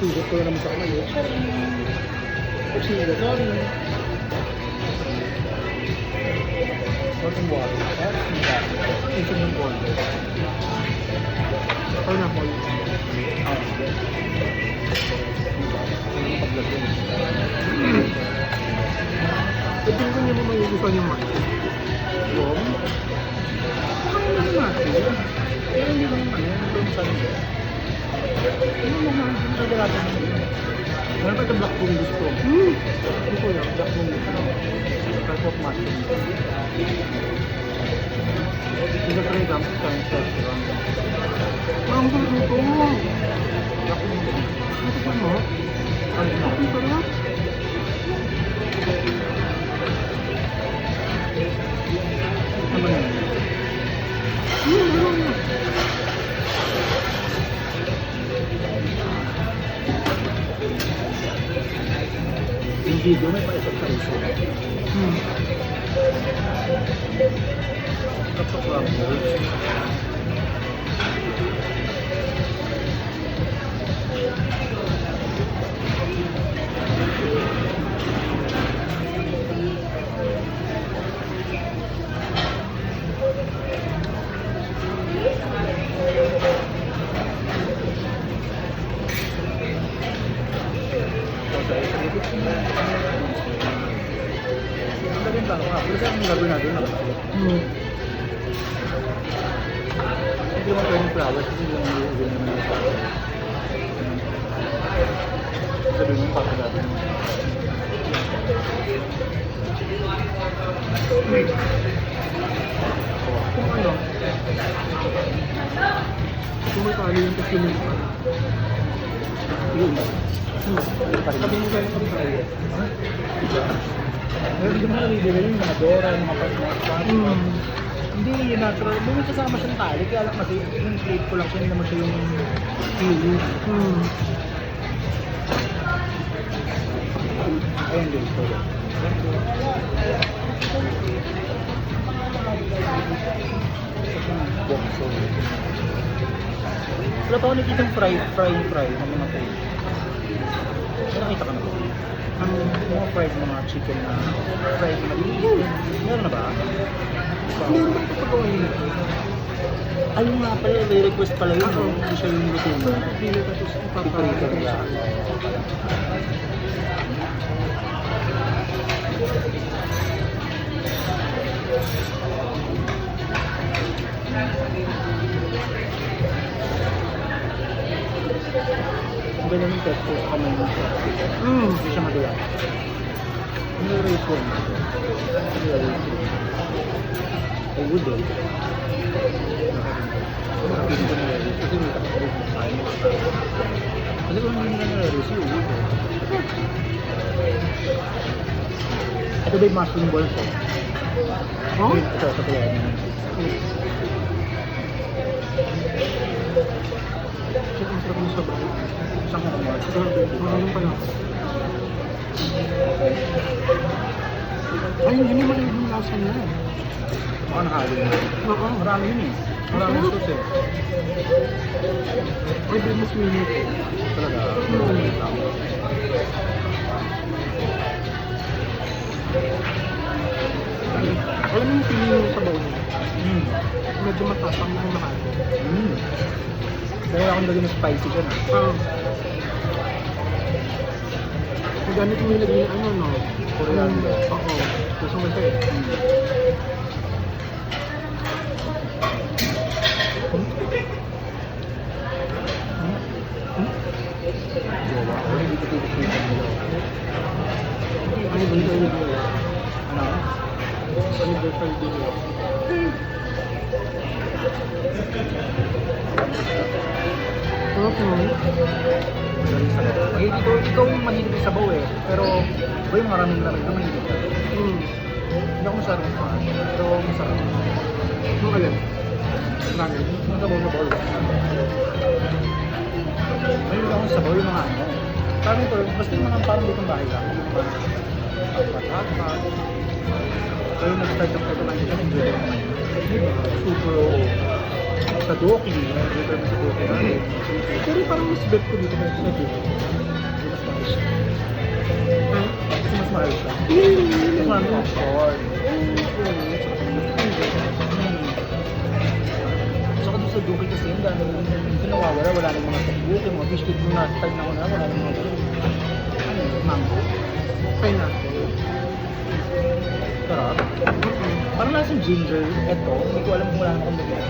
Sugot ko na naman sa kamay eh. Sugot, sorry. Salt and water. Ito yung water. Pineapple. Pwede ko niya mo magugustuhan yung mati. Yung? Kaya naman natin. Pero hindi ko yung ano, yung sa nito. Ano mo nga, yung kagalatan mo. Meron pa ito black pong gusto. Hindi ko yan, black pong gusto. Type of mushroom. Hindi ka try dump Chinese restaurant. Ang sarap nito. Black pong gusto. Natikman mo? Ano na? Ang sarap. Ano yan? Yung video may pa-isip sa iso. Kapag lang mo. Kasi ang gagawin natin na hindi mo pwedeng flowers kasi hindi mo uwi naman yung flowers. Sabi mo papa natin. Kung ano? Kung may kali yung kasi yung yun. Sabi mo kayo ng kali. Meron din mga nabibili yung mga Dora, yung mga pasmas. Hindi yung natural. May kasama siyang tali. Kaya lang kasi yung plate ko lang siya. Hindi naman siya yung kilo. Ayan din. Wala pa ako nakikita yung fry ng mga plate. Nakita ka na ba? Ang mga fried mga chicken na fried na maliit. Meron na ba? Meron ba ito pagkawain nito? Ayun nga pala, may request pala yun. Hindi siya yung luto mo. Pili tapos ipaparito nila. Ganyan yung texture sa kamay mo siya. Hindi siya madula. Ano yung race one? Ano yung race one? Ay, wood eh. Nakapili ko na race. Kasi may takapagod na kain. Kasi kung hindi na race, yung wood eh. Ito ba yung mushroom balls eh? Ito, sa kaya niya. Ang sarap ng sabaw. Isang kumar. Ano pa lang? Ay, hindi mo rin yung lasa niya. Baka nakalo na. Oo. Marami yun eh. Marami yung sauce eh. Ay, di mas minute eh. Talaga? Alam mo yung feeling yung sabaw niya? Medyo matapang ang mahal. Dahil akong lagyan ng spicy siya na. Ganit mo ilagay yung ano, no? Coriander. Oo. Gusto mo siya eh. Diba? Ako hindi ko titipitan nila. Ano ba yung video? Ano? Anniversary video. Okay, ikaw mahilig sa sabaw eh. Pero, ba yung maraming lamig na mahilig ka? Hindi ako masyadong fan. Pero masarap. Ano alin? Ramen? Yung sabaw na ball. Mahilig ako sa sabaw yung mga ano. Sabi ko, basta yung mga parang ditong bahay lang. Yung mga pagpataka. Pero nag-start ng photo lang dito. Super sa Doki. Pero parang mas bet ko dito sa Doki. ng popcorn. Saka doon sa Duki kasi, ang dami yung nawawala, wala nang mga tagbuki, mga fish cake nung nasa time na ako na, wala nang mga ganun. Ano yun? Mango. Pineapple. Sarap. Parang lasang ginger. Eto, hindi ko alam kung wala na akong lagyan.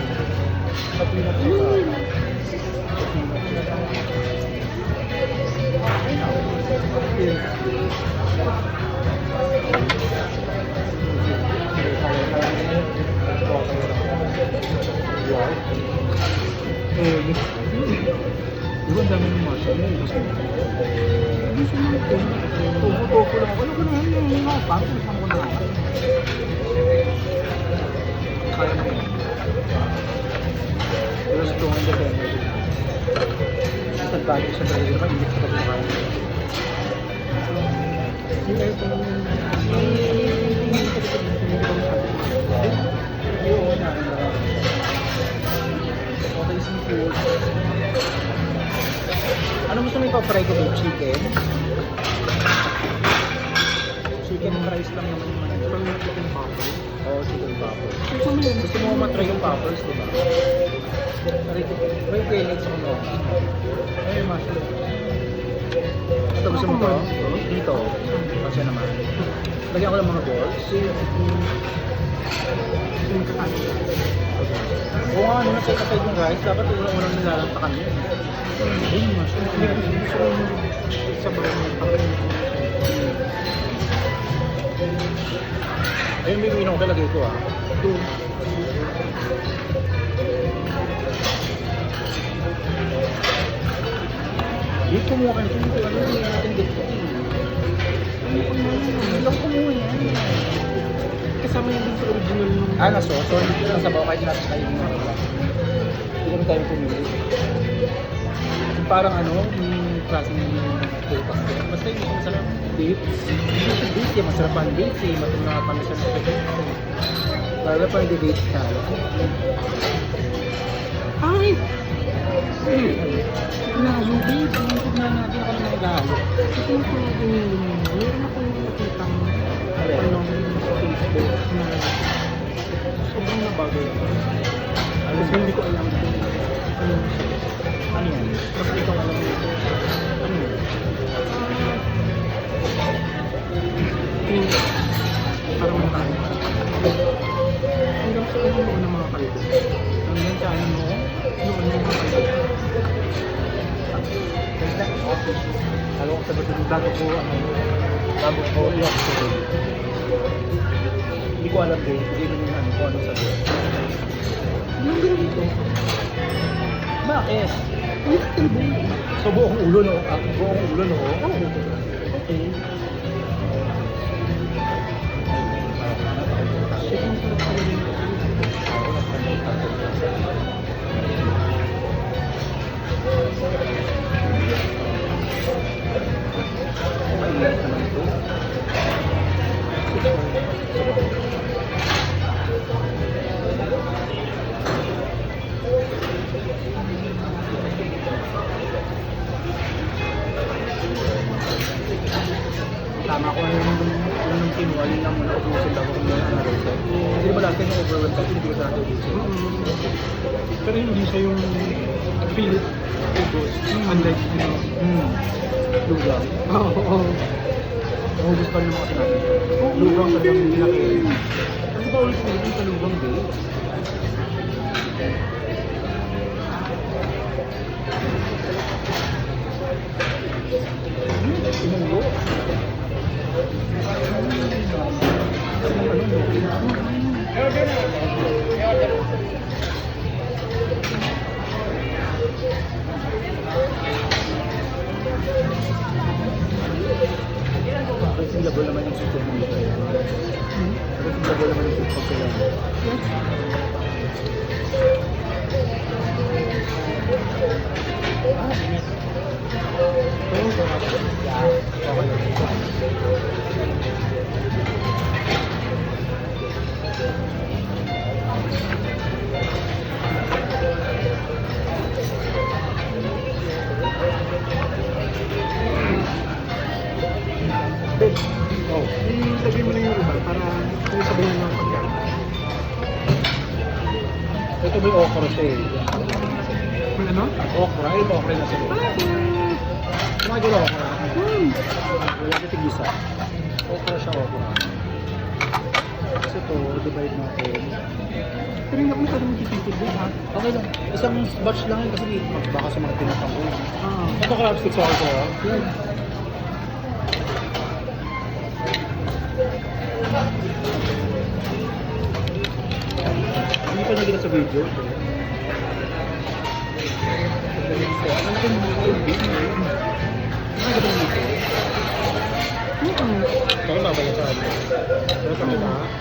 Sa peanut sa sa peanut. Diba ang dami ng muscle mo? Gusto mo ito? Tofu lang ako. Ano ko na yan? Yung mga pangko, isang ko na nga. Kaya mo yan. Pero sa tungan depende. Sa bagay sa bagay naman, hindi ko pa kaya. Hindi ko Oo na. Okay, seafood. Ano gusto mo ipa-fry ko ba? Chicken? Chicken fries lang naman yung mga pang chicken popper. Oo, chicken poppers. Gusto mo yun? Gusto mo matry yung poppers, di ba? May pellets ako no? Ay, mushroom. Ito gusto mo to? Dito. Kasi naman. Lagyan ko ng mga balls. Yung kakain. Oo nga, nung nasa kapag yung rice, dapat unang nilalantakan yun. Ayun, mushroom. Gusto ko yung sabaw ng papel. Ayun, may winong kalagay ko ah. Ito. Dito kumuha ka nito. Ano yung natin dito? Hindi lang kumuha yan. Kasama yun din sa original nung... Ah, naso. So, hindi lang sabaw kahit natin tayo yung mga wala. Hindi kami tayo pumili. Yung parang ano, yung klaseng pulpas ko. Basta yung isang masarap. Dates. Hindi siya dates eh. Masarap ang dates eh. Matulungan kami sa mga dates. Lalo pa yung dates ka. Ay! Layo, babe. Tingnan na natin ako ng layo. Ito yung meron akong nakitang tanong sa Facebook na sobrang nabagay ko. Kasi hindi ko alam kung ano siya. Ano yan? Basta ikaw alam mo ito. Ano yun? Yung parang makain. Hanggang sa noon ng mga kalbo. Hanggang sa ano mo? Noon ng mga kalbo. Ganda. Okay. Alam ko sagot yung bago ko yung story. Hindi ko alam din. Hindi mo yung ano kung anong sagot. Anong ganito? Bakit? Ano kalbo? So buong ulo no? Buong ulo no? Oo. Okay. Sobrang sarap pala yun. Mainit naman ito. Tama ko na yung kinuha, yun lang muna ubusin daw kung meron na rin. Kasi di ba lagi yung overwhelmed kasi hindi ko sa natin ubusin. Pero hindi siya yung Philip Ubus. Unlike yung... Lugang. Oo. Ubus pa rin naman kasi natin. Lugang sa dami nilaki. Ano ba ulit yung sa lubang day? Sinulo. Available naman yung super mo dito. Available naman yung super ko lang. Oh. Ilagay mo na yung iba. Ito may okra siya eh. May ano? Okra, ito okra na siya. Kumain ko okra. Wala ka tigisa. Okra siya, okra. Kasi ito, divide natin. Pero hindi ako masyadong magtitipid din ha. Okay lang. Isang batch lang yun kasi baka sa mga tinatang ko. Ah. Ito crab sticks ako ko. Yan. Hindi pa naging sa video. Ano ko yung video? Ano ba yung video? Baka babalik sa ano. Pero sa kita.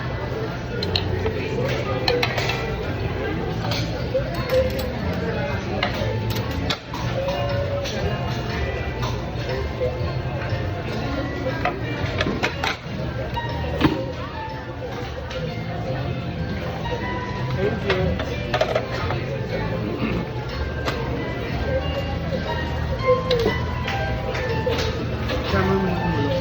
Thank you. Tama mo yung ulo.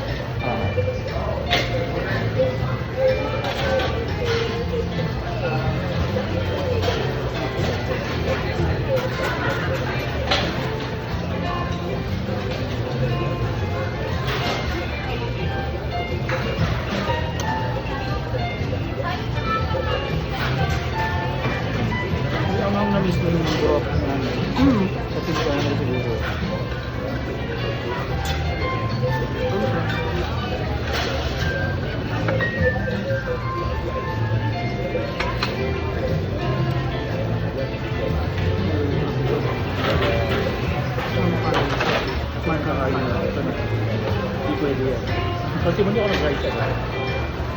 Ang na-miss mo yung burot namin. Sa tinta na siguro. Makakain na. Hindi pwede yan. Kasi hindi ako nag-rice yan.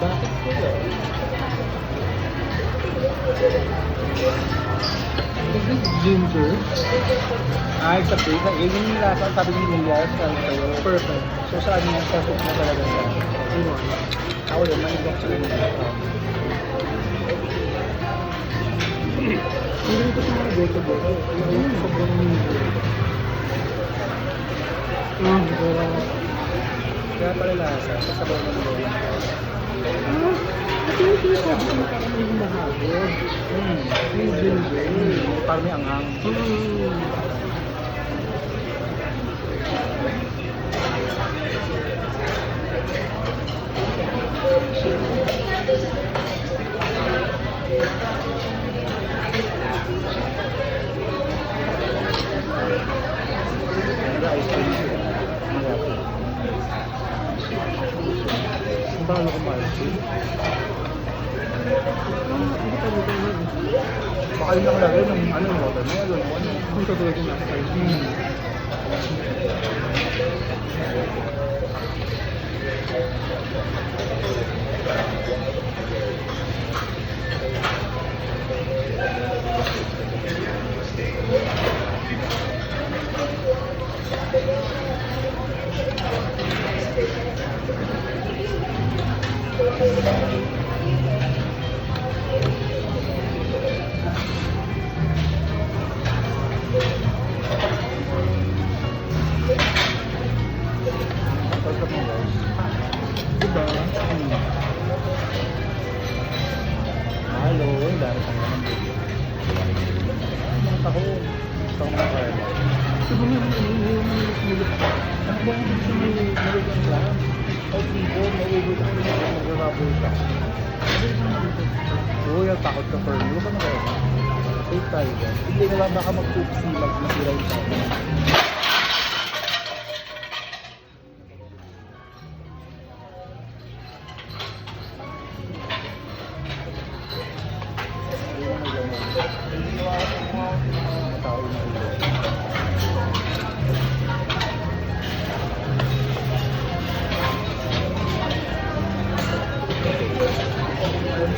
Bakit ko yan? Is this ginger? Ay, sa plate na. Yun yung lasa. Sabi ni Lilia, sabi sa'yo. Perfect. So saan niya? Sa soup na talaga siya. Iwan. Ako yun, maibang sila nila. Hindi ko sa mga goto-goto. Yung sobrang ginger. Kaya pala lasa. Sasabaw na nila. Kasi yung sinasabi ko na parang may humahagod. May ginger. Parang may anghang. Ice cream sila. Mayroon. Ang dami ko ma-ice cream. Hindi pa rin naman. Baka yun lang lagay ng ano, watermelon, ano. Kung katulad yung nasa kayo. Tapos mo guys. Diba? Halo, yung dami pang naman dito. Mga tahon. Tahon na kaya. Diba nga yung mulot pa? Ano ba yung gusto mo yung nalagyan lang? Ay, tipo, mauubos ako yung mag-rubber ka. Uy, ang takot ka for you. Huwag ka na kaya. Safe tayo ba? Hindi na lang baka mag-oopsie, mag-masira yung tayo.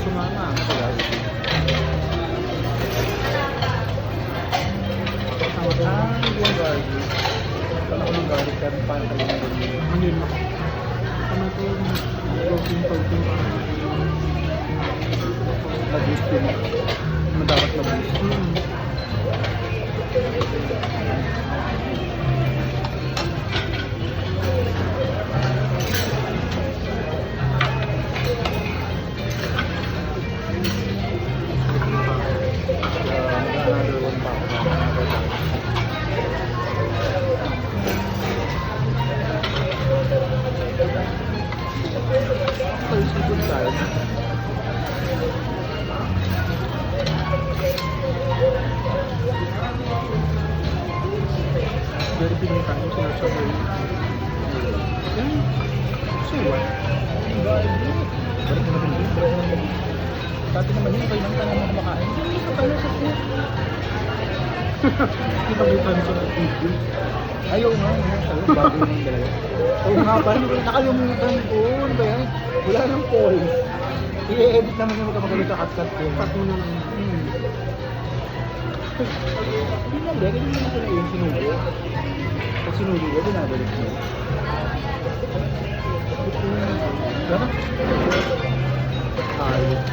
Sumama, yung garlic. Kala ko yung garlic, pero parang kayo na rin. Ano yun ako? Ano ito yung protein parang Mag-boost yun. Dapat mag-boost. Yan. So what? Balik na natin. Dati naman yun, kayo lang tayo na kumakain. Hindi ka pala sa food. Hindi pa may time sa video. Ayaw nga, sabi, bago yung dalawa. Oo nga, parang nakalimutan ko. Ano ba yan? Wala nang poise. I-edit naman yung magkakagulit sa cut-cut ko. Cut mo na lang. Hindi na, hindi naman ko na yung sinulo. Pag sinulo ko, binabalik mo. Gano'n? Ayos.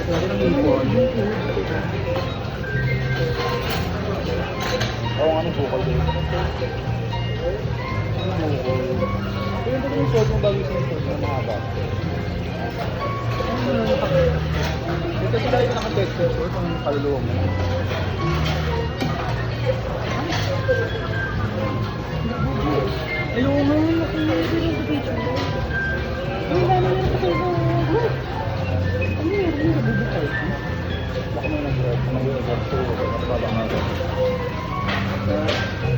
Lagi ng ipon. Oo nga, may bukol din. Ano bukol? Pero hindi ko yung sword mo bago yung sword ng mga bata. Kasi lagi ka naka-texture sword kung kaluluwa mo. Ayaw mo yung nakikinig ng picture. Ang dami na sa kayo. Ano yun? Ano yung nabubukay? Baka may nag-grab, mag-grab to, mas babangag.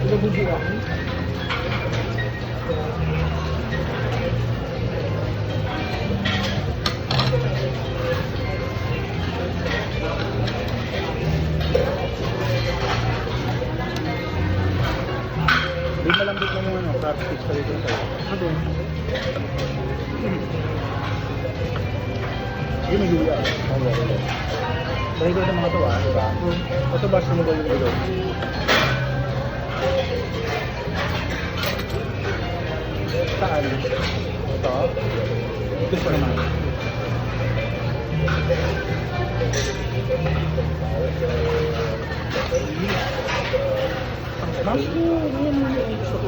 Nabubu ako. Hindi malambot na yung ano, crab sticks pa dito sa'yo. Ano? Hindi may luya. Oo, oo. Dahil ko ng mga to diba? Ito ba sumubay yung ulo? Saan? Ito? Ito pa naman. Ang smash mo! Ayan mo yung gusto ko.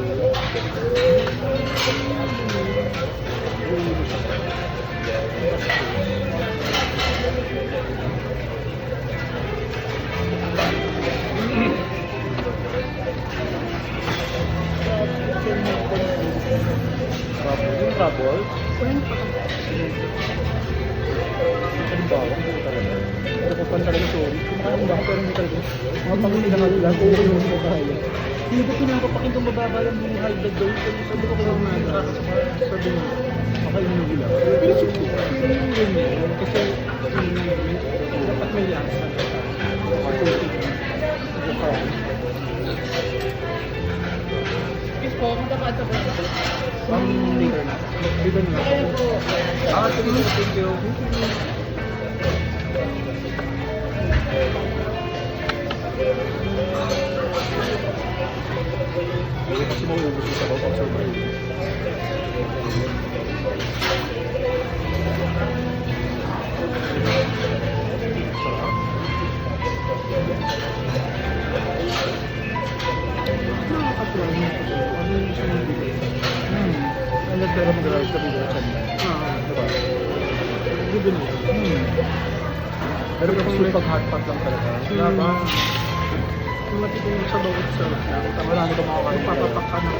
Yung trouble? Ano ba? Ang buo talaga. Ano ko pan talaga sorry. Kumakain ba ako pero hindi talaga. Mga panguli na lang. Oo, yung mga kaya. Hindi ko pinapapakin kung mababa lang yung high blood daw. Sabi ko kung mga sabi mo, makain mo nila. Pero siguro, yung ganyan. Kasi, dapat may lasa. Yes po, magkakaat sa po. Pang later na. Biba na lang. Sige, thank you. Hindi kasi mauubos yung sabaw pag survive. Sarap. Nakakatuwa niya po. Ano yung isa ng bigay? Alam pero mag-rise ka bigla sa niya. Diba? Biba na lang. Pero kapag may pag-hotpot lang talaga. Diba? Kung matikin sa bawat sarap lang. Marami ka makakain. Papapak ka na.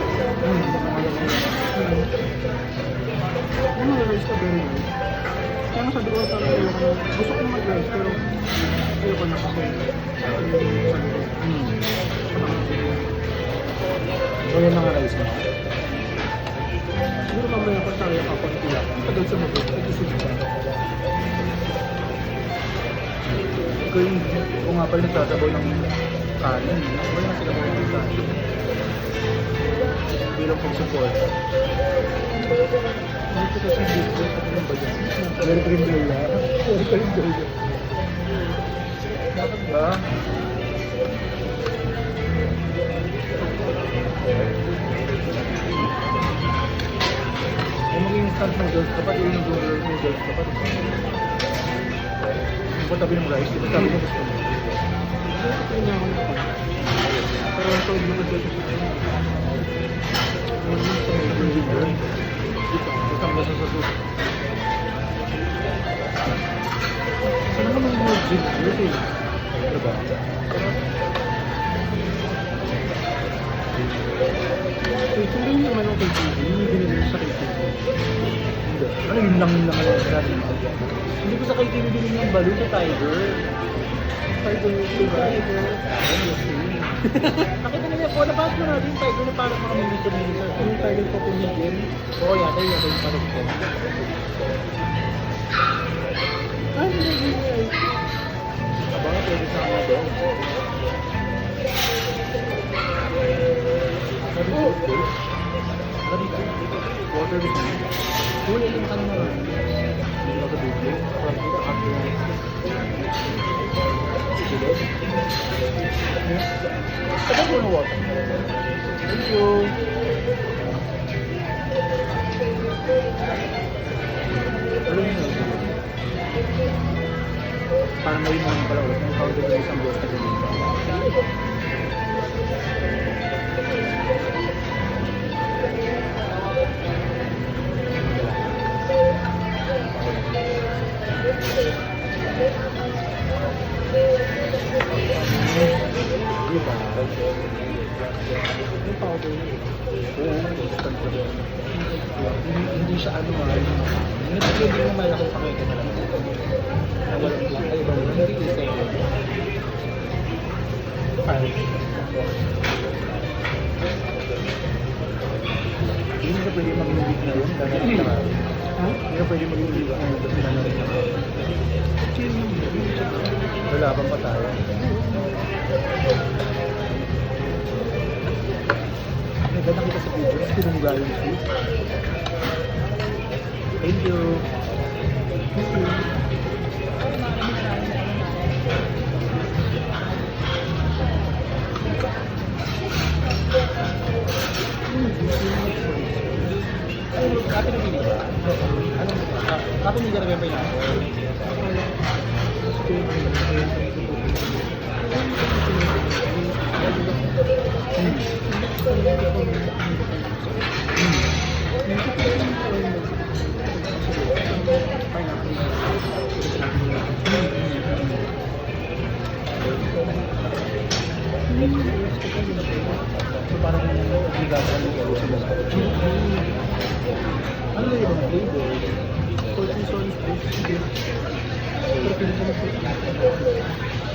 Ano mag-rice ka very nice. Kaya nga sabi ko parang ayoko na. Gusto ko mag-rice pero ayoko na kasi. So yan mga rice mo. Siguro mamaya pa tayo kakunti lang. Tagal sa mag-rice. Nag-isip ka. Kung nga pala nagsasabaw ng kanin, wala na sila mga kanin. Bilang pag-support. Ano ito kasi dito? Ano ba yan? Very cremdola. Very cremdola. Dapat ba? Kung maging instant noodles, dapat yung noodles, dapat yung tabi ng rice, diba sabi mo gusto mo? Ito na ako na. Pero ang tawag naman dito sa ano sa mga ginger. Isang basa sa soup. Sana naman mga ginger eh. Diba? Ito rin naman ang kay TV. Yung binili sa kay TV. Hindi. Ano yun lang natin. Hindi ko sa kay TV din yung balloon sa Tiger. Tiger. Nakita po, nabas mo natin tayo doon na parang mga millimeter. Yung tayo pa pumigil. Oo, yata yung parang ko. Ah, hindi. Aba nga, pwede sa kanya doon. Sabi ko, sabi ko, water with me. Huli yung ka naman. Hindi ako bibig. Parang ko, ako yung sabi ko ng water. Thank you. Alam mo yun? Parang may mga pala ulit. May powder na isang buwas na ganito. Di ba? Yung powder na yun. Oo, instant ko rin. Hindi siya ano hindi mo malakong pakita na lang. Nawalan lang. Ay, ba? Hindi isa yun. Hindi na pwede mag-ibig na yun. Ha? Hindi na pwede mag-ibig na yun. Kasi nanarin na. Chill mo. Wala bang pa tayo? Naganda kita sa video. Kasi tinungga yung sweet. Thank you. Kape na pili ba? Kape ni Garabay pa yun. So parang obligado ang lugar sa mga ano yung flavor? Portion sauce, sige. Pero pili ko na po.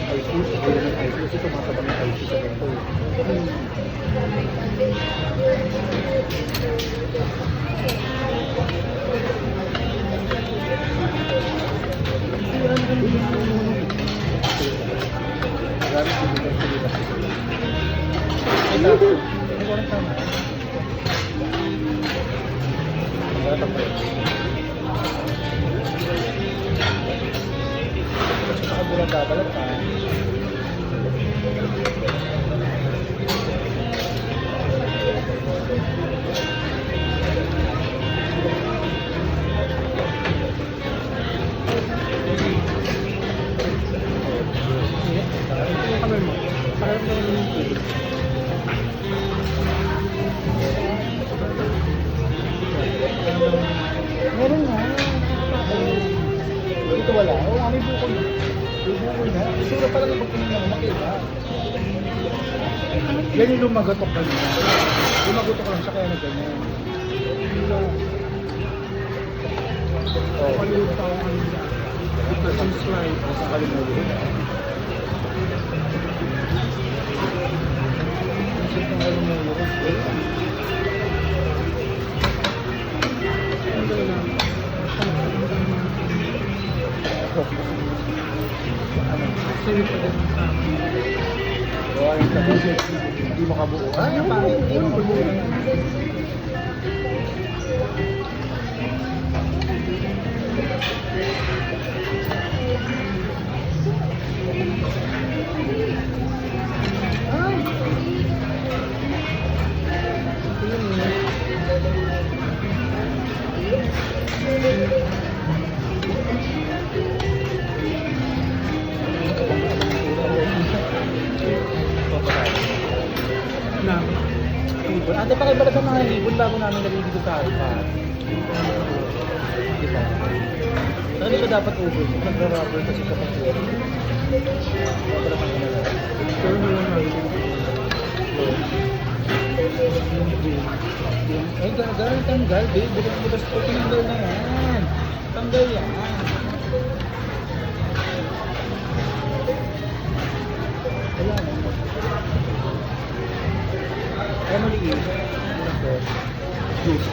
Ice juice, ayaw ng ice juice. Ito mga sabang ice juice sa ganito. Gamit yung bigas sa bigas. Ay, tapos. Ay, walang tama. Wala tapos. Kasi sa kabulang babalat ka. Yung kamay mo. Parang naman yung tubig. Meron nga. Ito wala. Oo, may bukol. May bukol na. Isura pala ng bukol na makita. Yan yung lumagotok ka niya. Lumagotok lang siya kaya na ganyan. Oo. Kalimutan ko kanina. Because yung slide. Nasa kalimutan. Nasa kalimutan. Ano lang. Sorry pa din sa akin. Oo, yung tapos hindi makabuo. Ah, yung pangit. Hindi makabuo. Na. Ibon. Ate, pakibalat ng mga ibon bago namin nalilito sa alpha. Diba? Ano siya dapat ubod? Nagra-rubber kasi kapag yun. Wala kang kanala. Pero wala na rin. Ay, gano'n tanggal, babe. Bukas-bukas po, tinanggal na yan. Tanggal yan. Wala na. juice.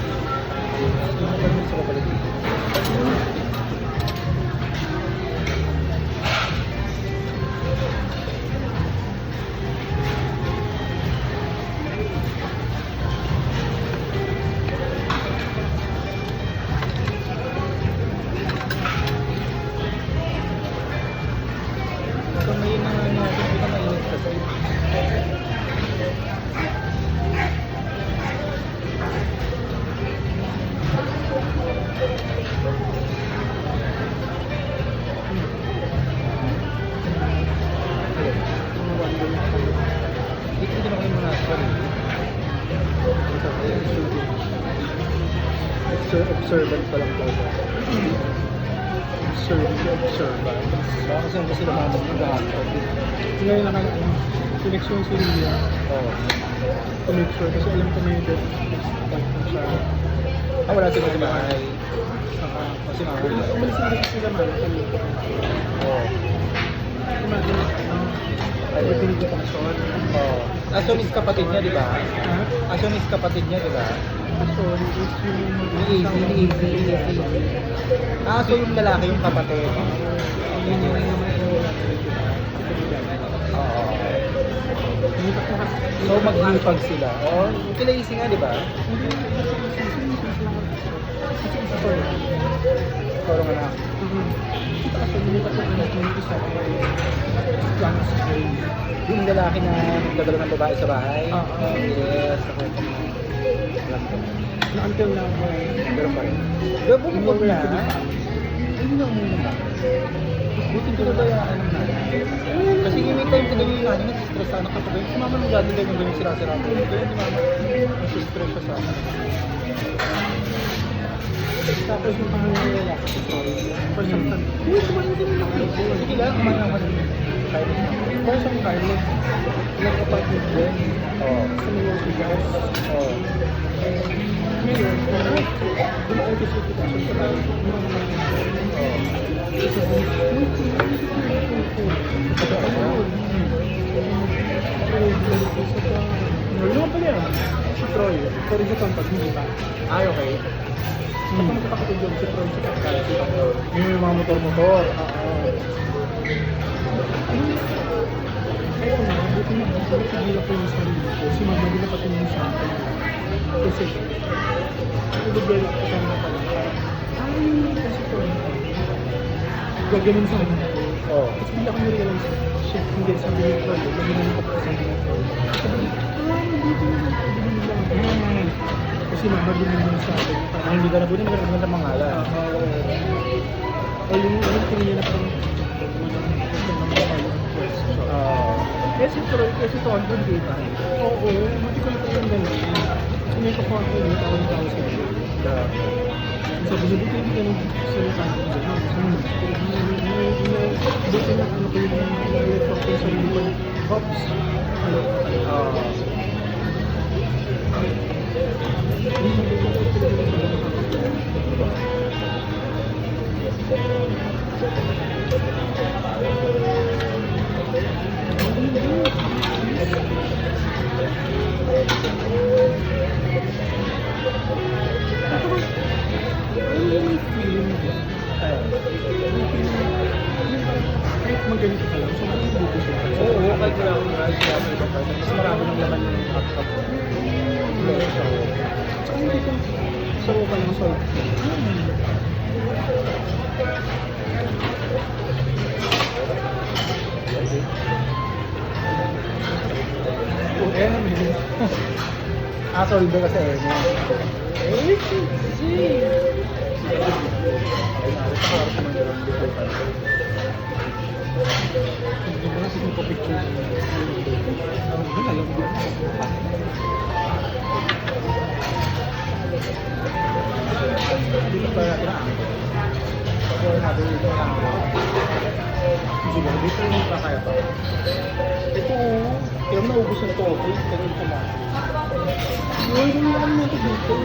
Gusto ko pala dito. Kamay na natin, hindi ka mainit kasi. Dito din ako yung mga sorry. Observant pa lang talaga. Observant. Baka kasi ang kasi naman mag-ahapon. Ngayon naman, selection si Ria. Oo. To make sure, kasi alam ko may death point na siya. Wala sila sa bahay. Saka, Kasi mga umalis na rin sila man. Oo. Imagine, everything is control. Oo. Ason is kapatid niya, di ba? Ha? Ason is kapatid niya, di ba? So, it's Easy. So yung lalaki yung kapatid. Yun yung Oo. So maghihipag sila. Oo. Kila easy nga, di ba? Koro nga na. Yung lalaki na nagdadala ng babae sa bahay. Yes. Okay. Alam ko. Until now, Meron pa rin. Pero bumukod na. Hindi na muna ba? Buti ko na ba yung anak natin? Kasi yung may time ko daw yung nanin, nag-stress sa anak kapag yun. Si mama nung dati daw yung ganyan sira-sira ko. Kaya hindi mama, nag-stress siya sa anak. tapos yung pangangalalak sa story. For some time, uy, kumain din ako. Sige lang, kumain naman. For some time, nag-apartment din. Oo. Sa mga bigas. Oo. Ngayon, dumaan ko sa sitwasyon sa bahay. Isa ko, uy, Ito ako. Ano pala yan? Si Troy. Pero sa Tampag, hindi pa. Ay, okay. Kapag magkakapatid yun, si Troy sa Tampag. Yung mga motor-motor. Ayun na, buti na, nagpagila ko yung sarili ko. Si Mama, di na patingin sa akin. Kasi, nag-develop ko sa mga pala. Ay, kasi ito. Gaganon sa akin ako. Oo. Kasi hindi ako na-realize, shit, hindi, sabi ni Troy, gaganon ako pa sa mga Troy. Sabi, dito na, dito lang. Kasi Mama, binigyan sa akin. Ang hindi ka na bunin, maganda sa mga ala. O yung pinili na parang kasi Troy, kasi ito ang good data. Oo, hindi ko na ito yung ganun. May kapag ko yung tawag-tawag sa iyo. Sabi niya, buti hindi ka nang salita ng ganun. Buti na ano ko yung laptop ko sa iyo. Oops. Magalit ka lang, so magbubuti siya. Oo, kahit wala akong rice, wala akong ibang rice. Mas marami ng laman yung hot-hot. Saka hindi ko sawo ka ng salt. Solve kasi Hindi mo na kasi picture Dito pa natin ang Kaya natin dito ang siguro dito yung kakaya pa. Ito, kaya mo naubos na ito. Kaya ito na. Uy, hindi naman natin dito.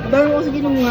Ang dami ko kasi ginunga.